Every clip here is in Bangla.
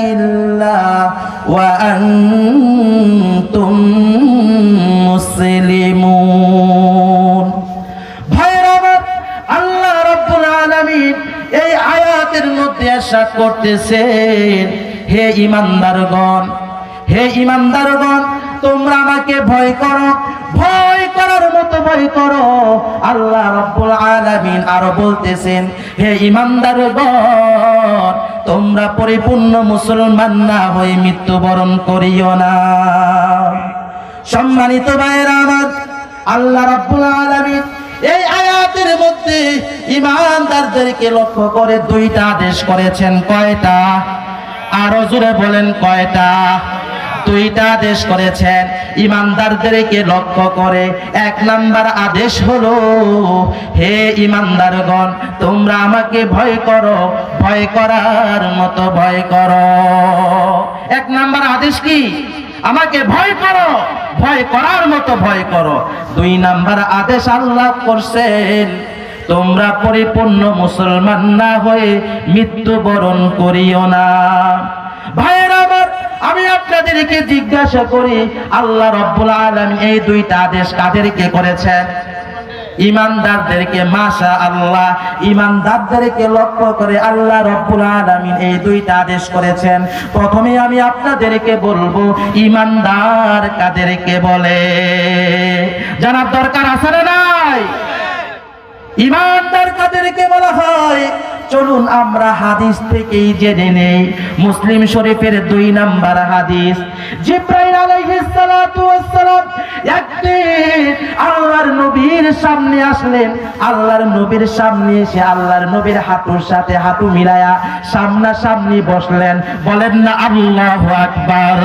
ইল্লা ওয়া আনতুম মুসলিমুন। ভাইরা আমার, আল্লাহ রাব্বুল আলামিন এই আয়াতের মধ্যে ইরশাদ করতেছেন, হে ঈমানদারগণ, হে ঈমানদারগণ, তোমরা আমাকে ভয় করো, ভয় করার মতো ভয় করো। আল্লাহ রাব্বুল আলামিন আরো বলতেছেন, হে ঈমানদারগণ, তোমরা পরিপূর্ণ মুসলমান না হয়ে মৃত্যুবরণ করিও না। সম্মানিত ভাইরা আমার, আল্লাহ রাব্বুল আলামিন এই আয়াতের মধ্যে ঈমানদারদেরকে লক্ষ্য করে দুইটা আদেশ করেছেন। কয়টা? আরো জোরে বলেন, কয়টা? দুইটা আদেশ করেছেন ঈমানদারদেরকে লক্ষ্য করে। এক নাম্বার আদেশ হলো, হে ঈমানদারগণ, তোমরা আমাকে ভয় করো, ভয় করার মতো ভয় করো। এক নাম্বার আদেশ কি? আমাকে ভয় করো, ভয় করার মতো ভয় করো। দুই নাম্বার আদেশ আল্লাহ করছেন, তোমরা পরিপূর্ণ মুসলমান না হয়ে মৃত্যুবরণ করিও না। ভাইয়েরা আমার, আমি আপনাদেরকে জিজ্ঞাসা করি, আল্লাহ রাব্বুল আলামিন এই দুইটা আদেশ কাদেরকে করেছেন? ঈমানদারদেরকে। মাশাআল্লাহ, ঈমানদারদেরকে লক্ষ্য করে আল্লাহ রাব্বুল আলামিন এই দুইটা আদেশ করেছেন। প্রথমে আমি আপনাদেরকে বলবো, ঈমানদার কাদেরকে বলে জানার দরকার আছে না নাই? ঈমানদার কাদেরকে বলা হয়, চলুন আমরা হাদিস থেকেই জেনে নেই। মুসলিম শরীফের 2 নাম্বার হাদিস। জিবরাইল আলাইহিস সালাতু ওয়াস সালাম একদিন আল্লাহর নবীর সামনে আসলেন। আল্লাহর নবীর সামনে এসে আল্লাহর নবীর হাঁটুর সাথে হাঁটু মিলায়া সামনাসামনি বসলেন। বলেন না আল্লাহু আকবার।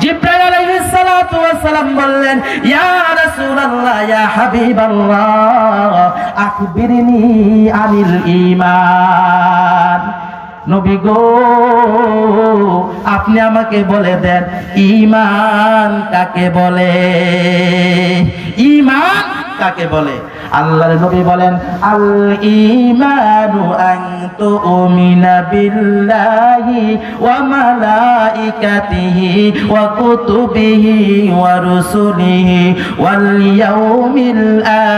জিবরাইল আলাইহিস সালাতু ওয়াস সালাম বললেন, ইয়া রাসূলুল্লাহ, ইয়া হাবিবাল্লাহ, আখবিরনি আনিল ঈমান। নবী গো, আপনি আমাকে বলে দেন, ঈমান কাকে বলে? ঈমান কাকে বলে? আল্লাহর নবী বলেন, আল ঈমানু আন তুমিনা বিল্লাহি ওয়া মালাইকাতিহি ওয়া কুতুবিহি ওয়া রুসুলিহি ওয়াল ইয়াউমিল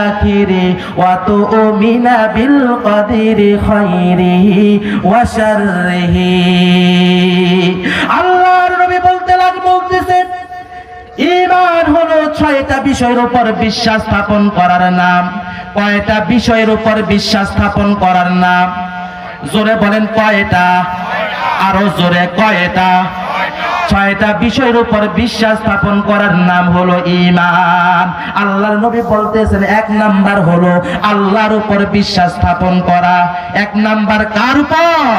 আখিরি ওয়া তুমিনা বিল কদরি খাইরিহি ওয়া শাররিহি। আল্লাহর নবী বলতেছেন, ঈমান হলো 6টা বিষয়ের উপর বিশ্বাস স্থাপন করার নাম। কয়টা বিষয়ের উপর বিশ্বাস স্থাপন করার নাম? জোরে বলেন, কয়টা? আরো জোরে, কয়টা? 6টা বিষয়ের উপর বিশ্বাস স্থাপন করার নাম হলো ঈমান। আল্লাহর নবী বলতেছেন, 1 নাম্বার হলো আল্লাহর উপর বিশ্বাস স্থাপন করা। 1 নাম্বার কার উপর?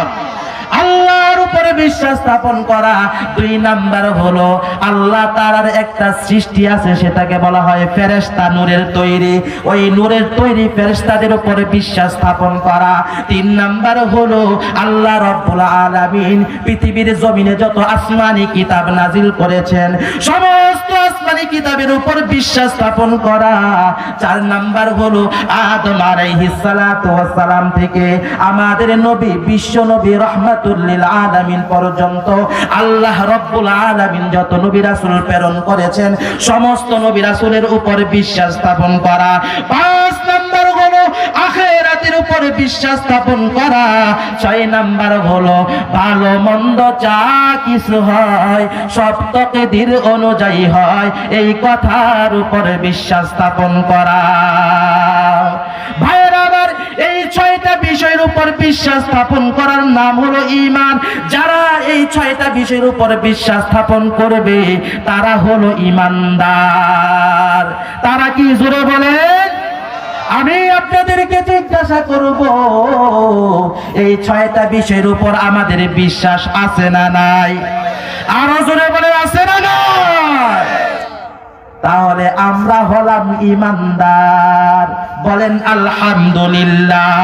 আল্লাহর উপরে বিশ্বাস স্থাপন করা। 2 নাম্বার হলো আল্লাহ তাআলার একটা সৃষ্টি আছে, সেটাকে বলা হয় ফেরেশতা, নূরের তৈরি। ওই নূরের তৈরি ফেরেশতাদের উপরে বিশ্বাস স্থাপন করা। 3 নাম্বার হলো আল্লাহ রাব্বুল আলামিন পৃথিবীর জমিনে যত আসমানি কিতাব নাজিল করেছেন, সমস্ত আসমানি কিতাবের উপর বিশ্বাস স্থাপন করা। 4 নাম্বার হলো আদম আলাইহিস সালাতু ওয়াস সালাম থেকে আমাদের নবী, বিশ্ব নবী রাহমাতুল লিল আলামিন পর্যন্ত আল্লাহ রাব্বুল আলামিন যত নবী রাসূল প্রেরণ করেছেন, সমস্ত নবী রাসূলের উপর বিশ্বাস স্থাপন করা। 5 নাম্বার হলো আখিরাতের উপর বিশ্বাস স্থাপন করা। 6 নাম্বার হলো ভালো মন্দ যা কিছু হয় সব তাকদীর অনুযায়ী হয়, এই কথার উপর বিশ্বাস স্থাপন করা। ভাইরা আমার, এই 6টা বিষয়ের উপর বিশ্বাস স্থাপন করার নাম হলো ঈমান। যারা এই 6টা বিষয়ের উপর বিশ্বাস স্থাপন করবে তারা হলো ঈমানদার। তারা কি? জোরে বলেন। আমি আপনাদেরকে জিজ্ঞাসা করব, এই 6টা বিষয়ের উপর আমাদের বিশ্বাস আছে না নাই? আরো জোরে বলে, আছে না নাই? তাহলে আমরা হলাম ঈমানদার। বলেন আলহামদুলিল্লাহ।